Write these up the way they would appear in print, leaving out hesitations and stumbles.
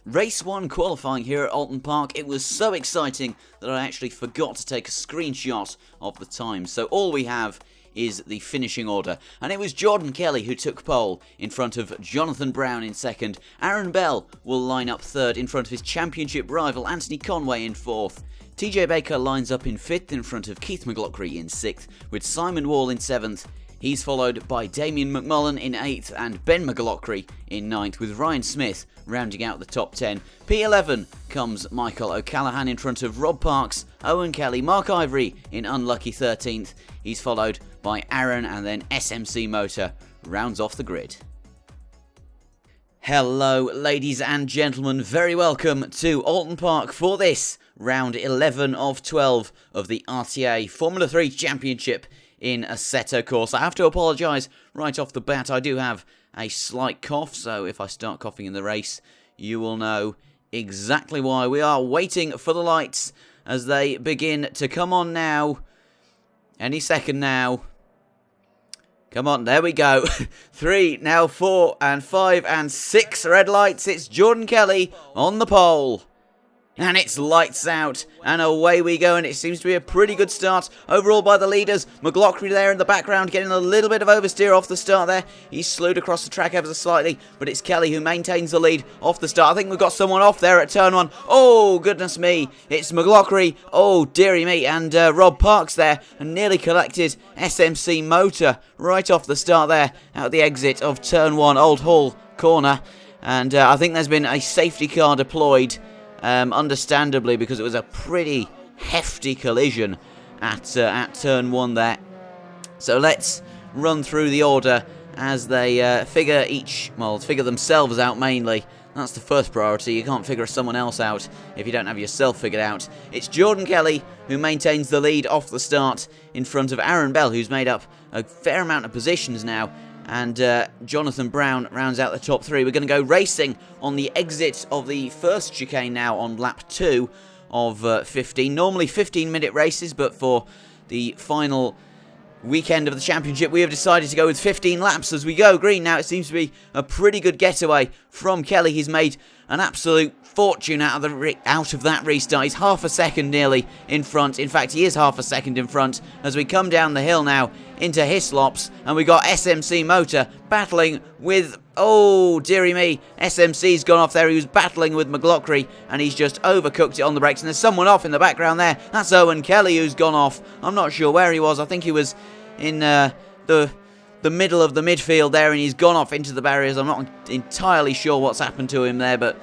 Race 1 qualifying here at Oulton Park. It was so exciting that I actually forgot to take a screenshot of the time. So all we have is the finishing order. And it was Jordan Kelly who took pole in front of Jonathan Brown in second. Aaron Bell will line up third in front of his championship rival Anthony Conway in fourth. TJ Baker lines up in fifth in front of Keith McLaughlin in sixth, with Simon Wall in seventh. He's followed by Damien McMullen in 8th and Ben McLaughlin in 9th, with Ryan Smith rounding out the top 10. P11 comes Michael O'Callaghan in front of Rob Parks, Owen Kelly, Mark Ivory in unlucky 13th. He's followed by Aaron, and then SMC Motor rounds off the grid. Hello ladies and gentlemen, very welcome to Oulton Park for this round 11 of 12 of the RTA Formula 3 Championship in Assetto course. I have to apologise right off the bat. I do have a slight cough, so if I start coughing in the race, you will know exactly why. We are waiting for the lights as they begin to come on now. Any second now. Come on, there we go. 3, now 4 and 5 and 6 red lights. It's Jordan Kelly on the pole. And it's lights out, and away we go, and it seems to be a pretty good start overall by the leaders. McLaughlin there in the background, getting a little bit of oversteer off the start there. He's slewed across the track ever so slightly, but it's Kelly who maintains the lead off the start. I think we've got someone off there at turn 1. Oh, goodness me, it's McLaughlin. Oh, dearie me, and Rob Parks there, and nearly collected SMC Motor right off the start there, out the exit of turn 1, Old Hall corner. And I think there's been a safety car deployed, understandably, because it was a pretty hefty collision at turn 1 there. So let's run through the order as they figure themselves out mainly. That's the first priority. You can't figure someone else out if you don't have yourself figured out. It's Jordan Kelly who maintains the lead off the start in front of Aaron Bell, who's made up a fair amount of positions now. And Jonathan Brown rounds out the top 3. We're going to go racing on the exit of the first chicane now on lap 2 of 15. Normally 15-minute races, but for the final weekend of the championship, we have decided to go with 15 laps as we go green. Now, it seems to be a pretty good getaway from Kelly. He's made an absolute fortune out of that restart. He's half a second nearly in front. In fact, he is half a second in front as we come down the hill now into Hislops, and we got SMC Motor battling with, oh dearie me, SMC's gone off there. He was battling with McLaughlin, and he's just overcooked it on the brakes, and there's someone off in the background there. That's Owen Kelly who's gone off. I'm not sure where he was. I think he was in the middle of the midfield there, and he's gone off into the barriers. I'm not entirely sure what's happened to him there, but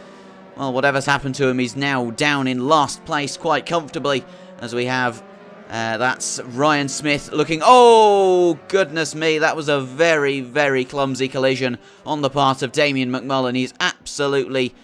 well, whatever's happened to him, he's now down in last place quite comfortably, as we have that's Ryan Smith looking, oh goodness me, that was a very, very clumsy collision on the part of Damien McMullen. He's absolutely,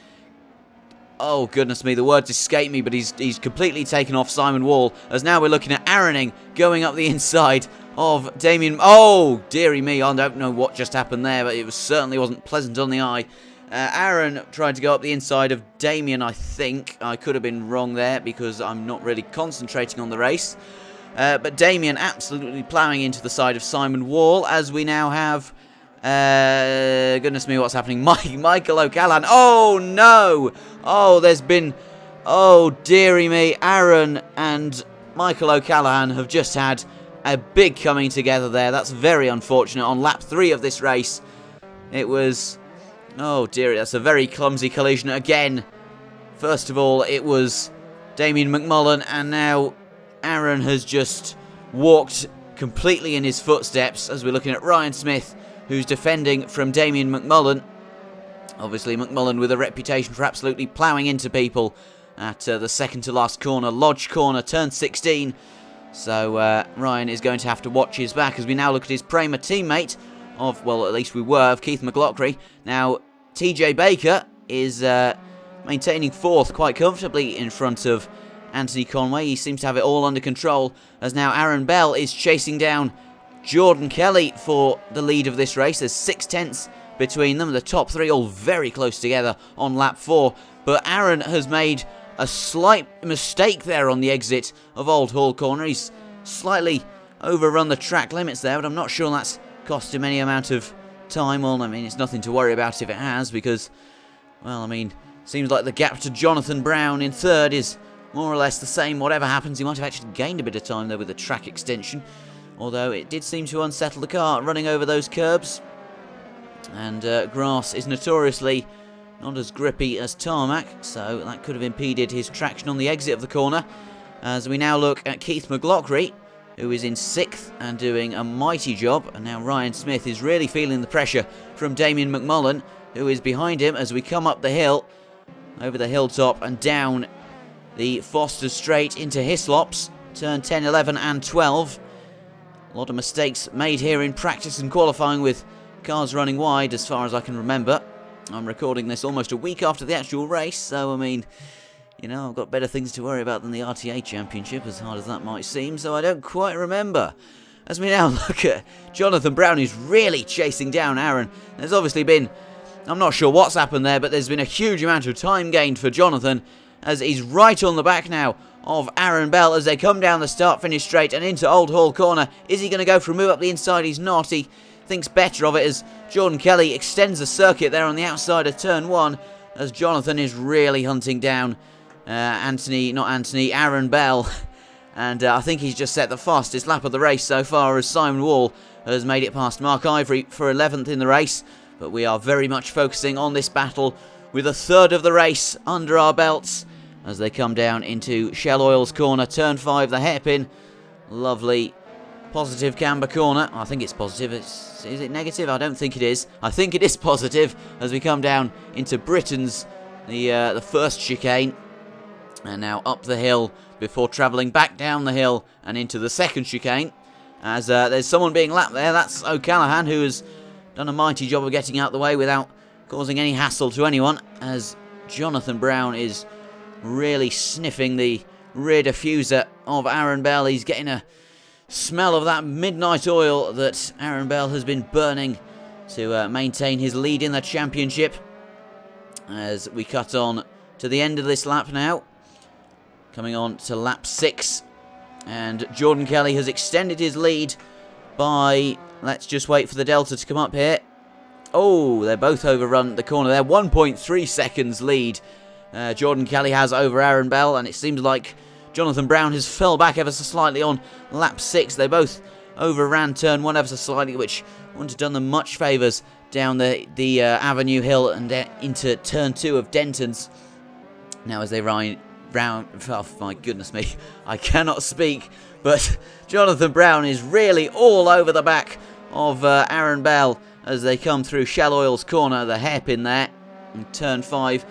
oh goodness me, the words escape me, but he's completely taken off Simon Wall, as now we're looking at Aaroning going up the inside of Damien. Oh dearie me, I don't know what just happened there, but it certainly wasn't pleasant on the eye. Aaron tried to go up the inside of Damien, I think. I could have been wrong there because I'm not really concentrating on the race. But Damien absolutely ploughing into the side of Simon Wall, as we now have, goodness me, what's happening? Michael O'Callaghan. Oh no! Oh, there's been, oh dearie me, Aaron and Michael O'Callaghan have just had a big coming together there. That's very unfortunate. On lap 3 of this race, it was, oh dear, that's a very clumsy collision again. First of all, it was Damien McMullen, and now Aaron has just walked completely in his footsteps, as we're looking at Ryan Smith, who's defending from Damien McMullen. Obviously, McMullen with a reputation for absolutely ploughing into people at the second to last corner, Lodge corner, turn 16. So Ryan is going to have to watch his back as we now look at his Prema teammate of, well, at least we were, of Keith McLaughlin. Now, TJ Baker is maintaining 4th quite comfortably in front of Anthony Conway. He seems to have it all under control, as now Aaron Bell is chasing down Jordan Kelly for the lead of this race. There's 6/10 between them. The top 3 all very close together on lap 4, but Aaron has made a slight mistake there on the exit of Old Hall corner. He's slightly overrun the track limits there, but I'm not sure that's cost him any amount of time. Well, I mean, it's nothing to worry about if it has, because, well, I mean, Seems like the gap to Jonathan Brown in third is more or less the same. Whatever happens, he might have actually gained a bit of time there with the track extension. Although it did seem to unsettle the car running over those curbs. And grass is notoriously not as grippy as tarmac, so that could have impeded his traction on the exit of the corner. As we now look at Keith McLaughlin, who is in 6th and doing a mighty job. And now Ryan Smith is really feeling the pressure from Damien McMullen, who is behind him as we come up the hill, over the hilltop and down the Foster Straight into Hislops, turn 10, 11 and 12. A lot of mistakes made here in practice and qualifying with cars running wide as far as I can remember. I'm recording this almost a week after the actual race, so I mean, you know, I've got better things to worry about than the RTA Championship, as hard as that might seem, so I don't quite remember. As we now look at Jonathan Brown, who's really chasing down Aaron. There's obviously been, I'm not sure what's happened there, but there's been a huge amount of time gained for Jonathan, as he's right on the back now of Aaron Bell as they come down the start-finish straight and into Old Hall Corner. Is he going to go for a move up the inside? He's not. He thinks better of it as Jordan Kelly extends the circuit there on the outside of turn 1, as Jonathan is really hunting down Aaron Bell. And I think he's just set the fastest lap of the race so far, as Simon Wall has made it past Mark Ivory for 11th in the race. But we are very much focusing on this battle with a third of the race under our belts as they come down into Shell Oil's corner, turn 5, the hairpin. Lovely positive camber corner. I think it's positive. Is it negative? I don't think it is. I think it is positive as we come down into Britain's, the first chicane. And now up the hill before travelling back down the hill and into the second chicane. As there's someone being lapped there. That's O'Callaghan, who has done a mighty job of getting out the way without causing any hassle to anyone. As Jonathan Brown is really sniffing the rear diffuser of Aaron Bell. He's getting a smell of that midnight oil that Aaron Bell has been burning to maintain his lead in the championship. As we cut on to the end of this lap now. Coming on to lap 6. And Jordan Kelly has extended his lead by, let's just wait for the delta to come up here. Oh, they're both overrun the corner there. 1.3 seconds lead Jordan Kelly has over Aaron Bell, and it seems like Jonathan Brown has fell back ever so slightly on lap 6. They both overran turn 1 ever so slightly, which wouldn't have done them much favours down the Avenue Hill and into turn 2 of Denton's. Now as they ride round, oh my goodness me, I cannot speak, but Jonathan Brown is really all over the back of Aaron Bell as they come through Shell Oil's corner, the hairpin there, in turn 5.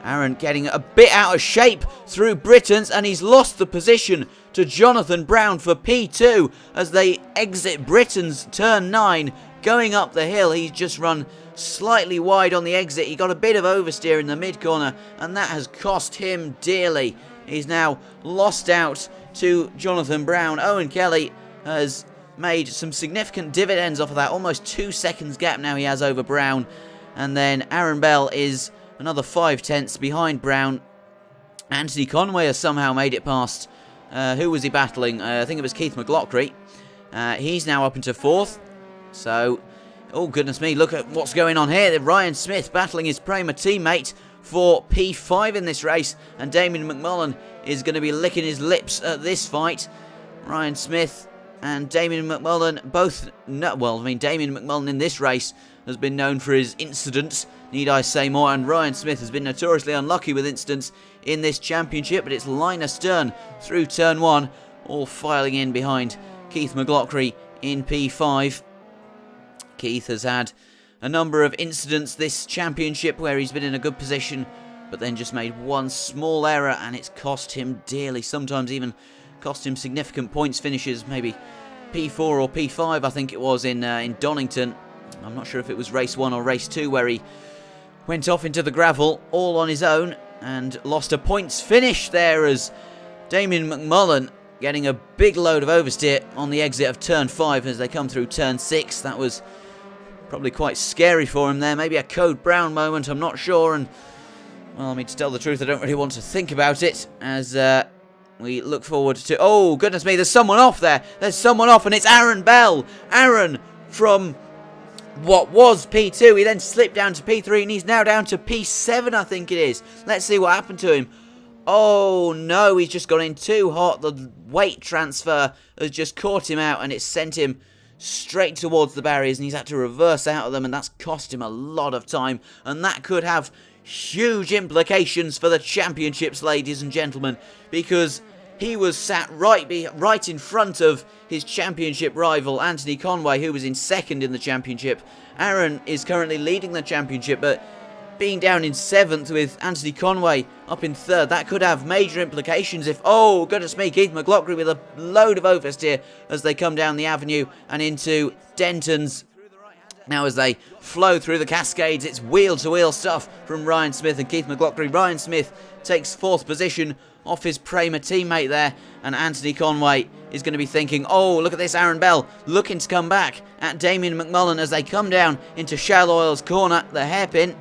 Aaron getting a bit out of shape through Britain's, and he's lost the position to Jonathan Brown for P2 as they exit Britain's turn 9. Going up the hill, he's just run slightly wide on the exit. He got a bit of oversteer in the mid-corner, and that has cost him dearly. He's now lost out to Jonathan Brown. Owen Kelly has made some significant dividends off of that. Almost 2 seconds gap now he has over Brown. And then Aaron Bell is another 5 tenths behind Brown. Anthony Conway has somehow made it past. Who was he battling? I think it was Keith McLaughlin. He's now up into 4th. So, oh goodness me, look at what's going on here. Ryan Smith battling his Prema teammate for P5 in this race. And Damien McMullen is going to be licking his lips at this fight. Ryan Smith and Damien McMullen both, Damien McMullen in this race has been known for his incidents, need I say more, and Ryan Smith has been notoriously unlucky with incidents in this championship, but it's line astern through turn 1, all filing in behind Keith McLaughlin in P5. Keith has had a number of incidents this championship where he's been in a good position, but then just made one small error and it's cost him dearly, sometimes even cost him significant points finishes, maybe P4 or P5 I think it was in Donington. I'm not sure if it was race 1 or race 2 where he went off into the gravel all on his own and lost a points finish there as Damien McMullen getting a big load of oversteer on the exit of turn 5 as they come through turn 6. That was probably quite scary for him there. Maybe a Code Brown moment, I'm not sure. And, well, I mean, to tell the truth, I don't really want to think about it as we look forward to... Oh, goodness me, there's someone off there. There's someone off, and it's Aaron Bell. Aaron from what was P2. He then slipped down to P3 and he's now down to P7, I think it is. Let's see what happened to him. Oh no, he's just gone in too hot. The weight transfer has just caught him out and it's sent him straight towards the barriers and he's had to reverse out of them, and that's cost him a lot of time, and that could have huge implications for the championships, ladies and gentlemen, because he was sat right in front of his championship rival, Anthony Conway, who was in second in the championship. Aaron is currently leading the championship, but being down in 7th with Anthony Conway up in 3rd, that could have major implications if, oh, goodness me, Keith McLaughlin with a load of oversteer as they come down the avenue and into Denton's. Now as they flow through the Cascades, it's wheel-to-wheel stuff from Ryan Smith and Keith McLaughlin. Ryan Smith takes 4th position off his Pramer teammate there, and Anthony Conway is going to be thinking, oh, look at this, Aaron Bell looking to come back at Damien McMullen as they come down into Shell Oil's corner, the hairpin.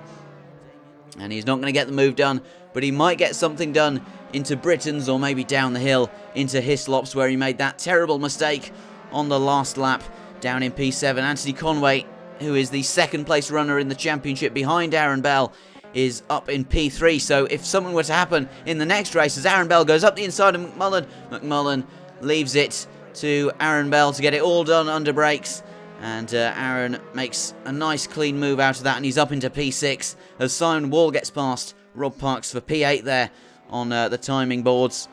And he's not going to get the move done, but he might get something done into Britain's or maybe down the hill into Hislop's, where he made that terrible mistake on the last lap down in P7. Anthony Conway, who is the 2nd place runner in the championship behind Aaron Bell, is up in P3. So if something were to happen in the next race as Aaron Bell goes up the inside of McMullen, McMullen leaves it to Aaron Bell to get it all done under brakes. And Aaron makes a nice clean move out of that, and he's up into P6 as Simon Wall gets past Rob Parks for P8 there on the timing boards.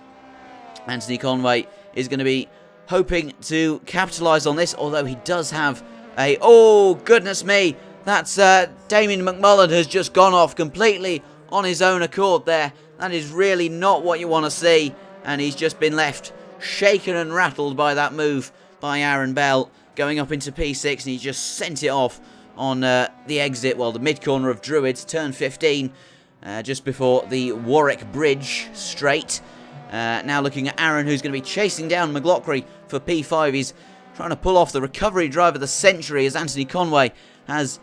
Anthony Conway is going to be hoping to capitalise on this, although he does have a... Oh, goodness me! That's Damien McMullen has just gone off completely on his own accord there. That is really not what you want to see, and he's just been left shaken and rattled by that move by Aaron Bell, going up into P6, and he just sent it off on the exit, well, the mid-corner of Druids, turn 15, just before the Warwick Bridge straight. Now looking at Aaron, who's going to be chasing down McLaughlin for P5. He's trying to pull off the recovery drive of the century as Anthony Conway has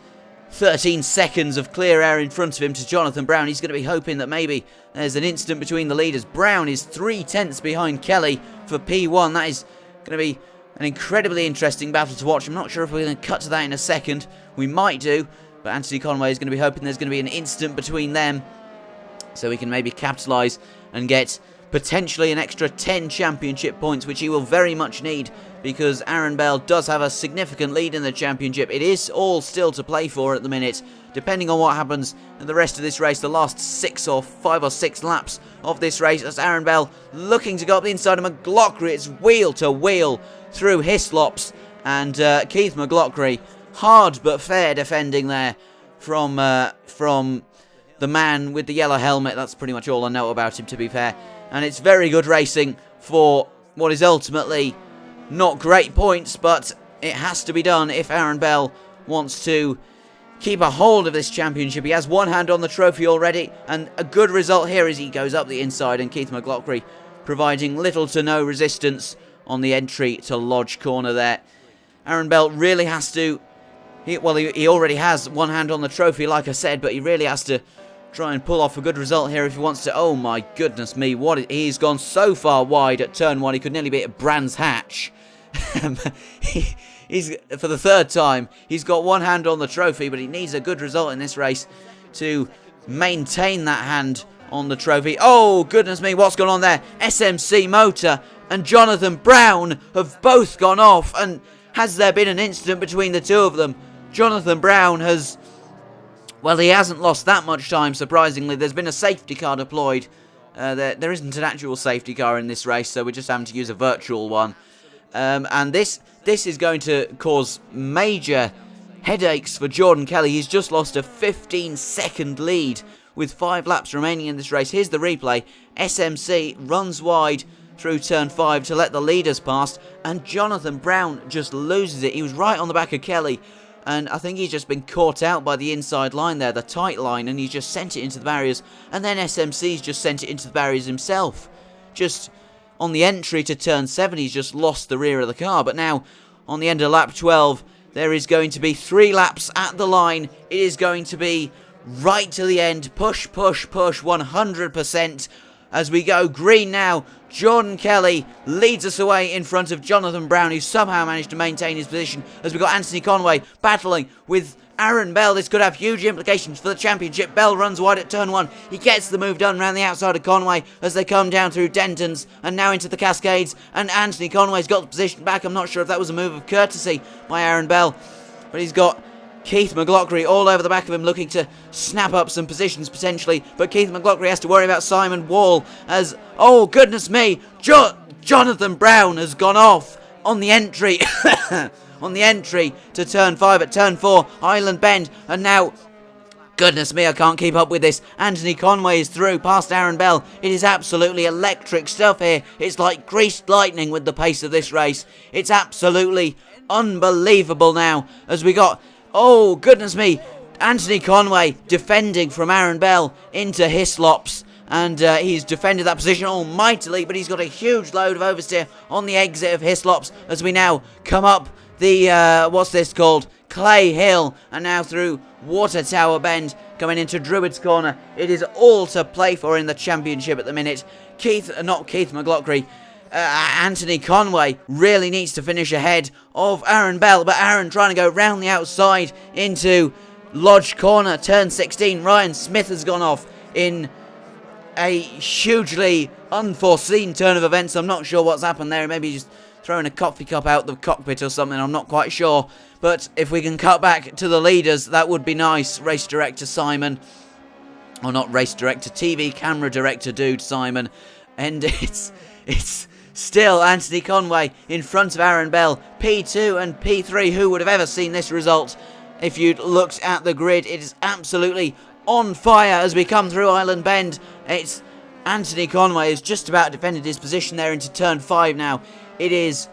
13 seconds of clear air in front of him to Jonathan Brown. He's going to be hoping that maybe there's an instant between the leaders. Brown is 3/10 behind Kelly for P1. That is going to be an incredibly interesting battle to watch. I'm not sure if we're going to cut to that in a second. We might do, but Anthony Conway is going to be hoping there's going to be an instant between them so he can maybe capitalise and get potentially an extra 10 championship points, which he will very much need because Aaron Bell does have a significant lead in the championship. It is all still to play for at the minute, depending on what happens in the rest of this race, the last 5 or 6 laps of this race, as Aaron Bell looking to go up the inside of McLaughlin. It's wheel to wheel through Hislops, and Keith McLaughlin, hard but fair defending there from the man with the yellow helmet. That's pretty much all I know about him, to be fair. And it's very good racing for what is ultimately not great points, but it has to be done if Aaron Bell wants to keep a hold of this championship. He has one hand on the trophy already, and a good result here as he goes up the inside, and Keith McLaughlin providing little to no resistance on the entry to Lodge Corner there. Aaron Bell really has to... He already has one hand on the trophy, like I said, but he really has to try and pull off a good result here if he wants to... Oh my goodness me, he's gone so far wide at turn 1, he could nearly be at Brands Hatch. He's for the 3rd time, he's got one hand on the trophy, but he needs a good result in this race to maintain that hand on the trophy. Oh, goodness me, what's gone on there? SMC Motor and Jonathan Brown have both gone off, and has there been an incident between the two of them? Jonathan Brown has... Well, he hasn't lost that much time, surprisingly. There's been a safety car deployed. There isn't an actual safety car in this race, so we're just having to use a virtual one. And this is going to cause major headaches for Jordan Kelly. He's just lost a 15-second lead with 5 laps remaining in this race. Here's the replay. SMC runs wide through turn 5 to let the leaders pass, and Jonathan Brown just loses it. He was right on the back of Kelly, and I think he's just been caught out by the inside line there, the tight line, and he's just sent it into the barriers, and then SMC's just sent it into the barriers himself. Just on the entry to turn 7, he's just lost the rear of the car, but now on the end of lap 12, there is going to be 3 laps at the line. It is going to be right to the end, push, push, push, 100%. as we go green now. Jordan Kelly leads us away in front of Jonathan Brown, who somehow managed to maintain his position, as we got Anthony Conway battling with Aaron Bell. This could have huge implications for the championship. Bell runs wide at turn 1. He gets the move done around the outside of Conway as they come down through Denton's and now into the Cascades. And Anthony Conway's got the position back. I'm not sure if that was a move of courtesy by Aaron Bell, but he's got Keith McLaughlin all over the back of him, looking to snap up some positions potentially. But Keith McLaughlin has to worry about Simon Wall as, oh goodness me, Jonathan Brown has gone off on the entry. On the entry to turn 5 at turn 4, Island Bend, and now, goodness me, I can't keep up with this. Anthony Conway is through past Aaron Bell. It is absolutely electric stuff here. It's like greased lightning with the pace of this race. It's absolutely unbelievable now, as we got, oh goodness me, Anthony Conway defending from Aaron Bell into Hislops. And he's defended that position almightily, but he's got a huge load of oversteer on the exit of Hislops as we now come up the, what's this called? Clay Hill, and now through Water Tower Bend, coming into Druids Corner. It is all to play for in the championship at the minute. Not Keith McLaughlin, Anthony Conway really needs to finish ahead of Aaron Bell, but Aaron trying to go round the outside into Lodge Corner, turn 16. Ryan Smith has gone off in a hugely unforeseen turn of events. I'm not sure what's happened there. Maybe just throwing a coffee cup out the cockpit or something, I'm not quite sure. But if we can cut back to the leaders, that would be nice. Race director Simon, or not race director, TV camera director dude Simon. And it's still Anthony Conway in front of Aaron Bell. P2 and P3, who would have ever seen this result? If you'd looked at the grid, it is absolutely on fire as we come through Island Bend. It's Anthony Conway has just about defended his position there into turn 5 now. It's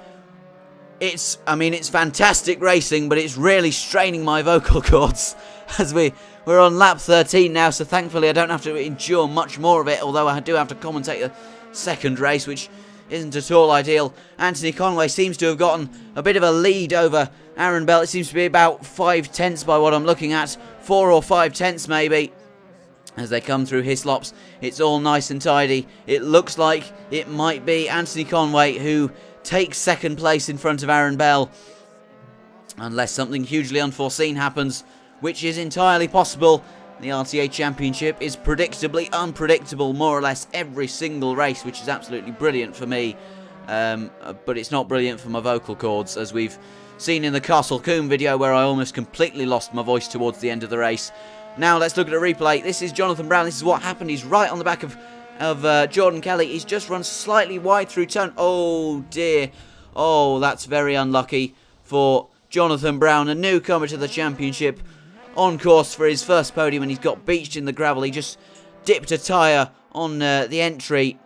fantastic racing, but it's really straining my vocal cords as we're on lap 13 now, so thankfully I don't have to endure much more of it, although I do have to commentate the second race, which isn't at all ideal. Anthony Conway seems to have gotten a bit of a lead over Aaron Bell. It seems to be about 5 tenths by what I'm looking at, 4 or 5 tenths maybe. As they come through Hislops, it's all nice and tidy. It looks like it might be Anthony Conway who takes second place in front of Aaron Bell, unless something hugely unforeseen happens, which is entirely possible. The RTA Championship is predictably unpredictable more or less every single race, which is absolutely brilliant for me, but it's not brilliant for my vocal cords, as we've seen in the Castle Combe video where I almost completely lost my voice towards the end of the race. Now let's look at a replay. This is Jonathan Brown. This is what happened. He's right on the back of Jordan Kelly. He's just run slightly wide through turn. Oh dear. Oh, that's very unlucky for Jonathan Brown, a newcomer to the championship, on course for his first podium, and he's got beached in the gravel. He just dipped a tyre on the entry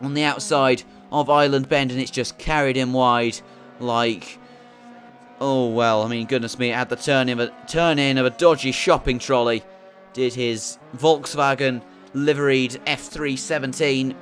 on the outside of Island Bend, and it's just carried him wide like, oh well, I mean, goodness me, it had the turn in of a dodgy shopping trolley. Did his Volkswagen liveried F317.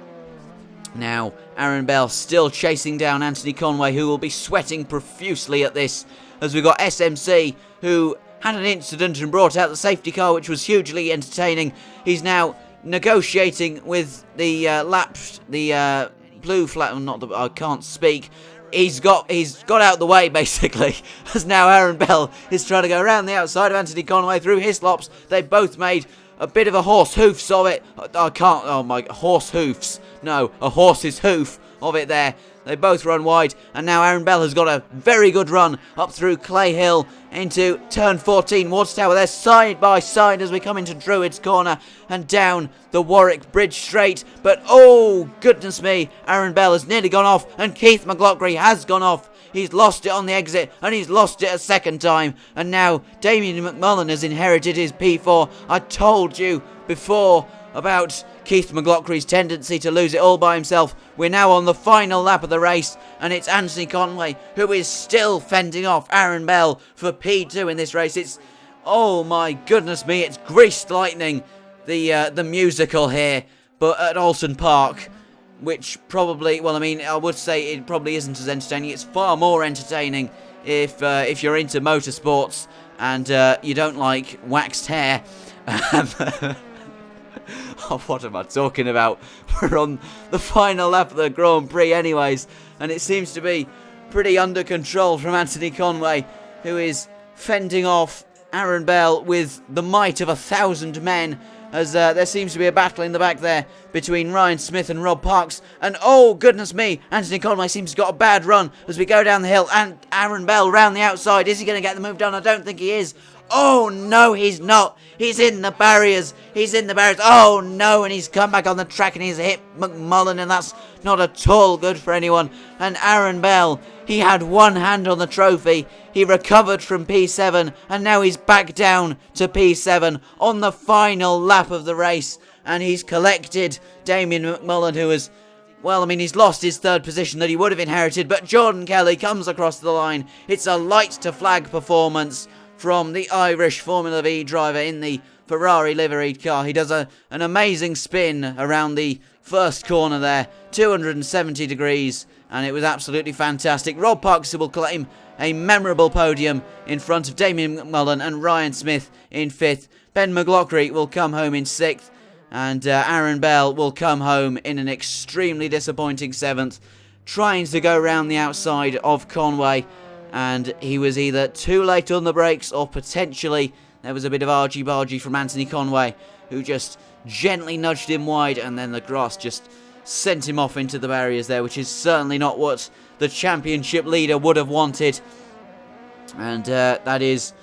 Now, Aaron Bell still chasing down Anthony Conway, who will be sweating profusely at this, as we've got SMC, who had an incident and brought out the safety car, which was hugely entertaining. He's now negotiating with the blue flag, not the, I can't speak. He's got out of the way, basically, as now Aaron Bell is trying to go around the outside of Anthony Conway through Hislops. They both made a bit of a horse hoofs of it. I can't, oh my, horse hoofs. No, a horse's hoof of it there. They both run wide, and now Aaron Bell has got a very good run up through Clay Hill into turn 14. Water Tower there side by side as we come into Druids Corner and down the Warwick Bridge straight. But oh, goodness me, Aaron Bell has nearly gone off, and Keith McLaughlin has gone off. He's lost it on the exit, and he's lost it a second time. And now Damien McMullen has inherited his P4. I told you before about Keith McLaughlin's tendency to lose it all by himself. We're now on the final lap of the race, and it's Anthony Conway who is still fending off Aaron Bell for P2 in this race. It's, oh my goodness me, it's greased lightning, the musical here, but at Oulton Park, which probably, well, I mean, I would say it probably isn't as entertaining. It's far more entertaining if you're into motorsports and you don't like waxed hair. Oh, what am I talking about? We're on the final lap of the Grand Prix anyways, and it seems to be pretty under control from Anthony Conway, who is fending off Aaron Bell with the might of 1,000 men, as there seems to be a battle in the back there between Ryan Smith and Rob Parks. And oh, goodness me, Anthony Conway seems to have got a bad run as we go down the hill. And Aaron Bell round the outside. Is he going to get the move done? I don't think he is. Oh, no, he's not. He's in the barriers. He's in the barriers. Oh, no, and he's come back on the track and he's hit McMullen, and that's not at all good for anyone. And Aaron Bell, he had one hand on the trophy. He recovered from P7, and now he's back down to P7 on the final lap of the race. And he's collected Damien McMullen, who has, well, I mean, he's lost his third position that he would have inherited, but Jordan Kelly comes across the line. It's a light-to-flag performance from the Irish Formula V driver in the Ferrari liveried car. He does an amazing spin around the first corner there, 270 degrees, and it was absolutely fantastic. Rob Parks will claim a memorable podium in front of Damien McMullen and Ryan Smith in 5th. Ben McLaughlin will come home in 6th, and Aaron Bell will come home in an extremely disappointing 7th, trying to go round the outside of Conway. And he was either too late on the brakes, or potentially there was a bit of argy-bargy from Anthony Conway, who just gently nudged him wide, and then the grass just sent him off into the barriers there, which is certainly not what the championship leader would have wanted. And that is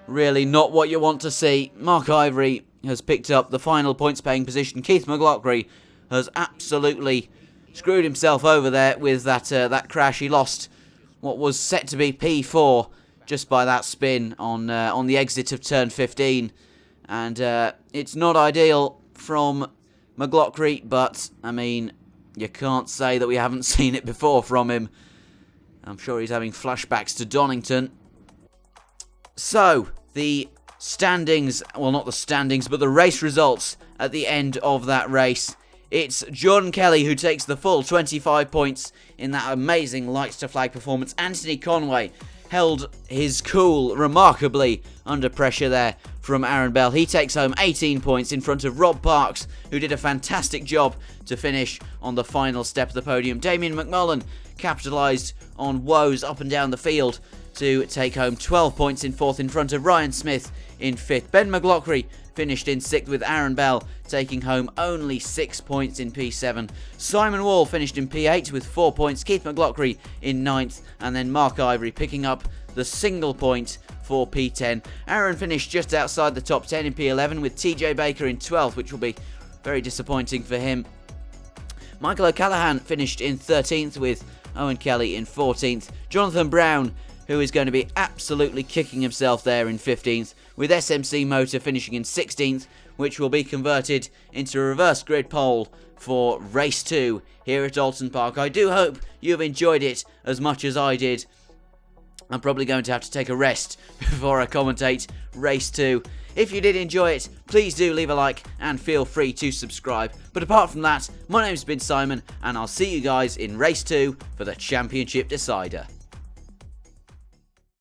really not what you want to see. Mark Ivory has picked up the final points-paying position. Keith McLaughlin has absolutely screwed himself over there with that crash. He lost what was set to be P4 just by that spin on the exit of turn 15. And it's not ideal from McLaughlin, but, I mean, you can't say that we haven't seen it before from him. I'm sure he's having flashbacks to Donington. So, the standings, well, not the standings, but the race results at the end of that race. It's Jordan Kelly who takes the full 25 points in that amazing lights-to-flag performance. Anthony Conway held his cool remarkably under pressure there from Aaron Bell. He takes home 18 points in front of Rob Parks, who did a fantastic job to finish on the final step of the podium. Damien McMullen capitalised on woes up and down the field to take home 12 points in 4th in front of Ryan Smith in 5th. Ben McLaughlin finished in 6th, with Aaron Bell taking home only 6 points in P7. Simon Wall finished in P8 with 4 points, Keith McLaughlin in 9th, and then Mark Ivory picking up the single point for P10. Aaron finished just outside the top 10 in P11 with TJ Baker in 12th, which will be very disappointing for him. Michael O'Callaghan finished in 13th with Owen Kelly in 14th. Jonathan Brown, who is going to be absolutely kicking himself there, in 15th, with SMC Motor finishing in 16th, which will be converted into a reverse grid pole for race 2 here at Oulton Park. I do hope you've enjoyed it as much as I did. I'm probably going to have to take a rest before I commentate race 2. If you did enjoy it, please do leave a like and feel free to subscribe. But apart from that, my name's been Simon, and I'll see you guys in race 2 for the championship decider.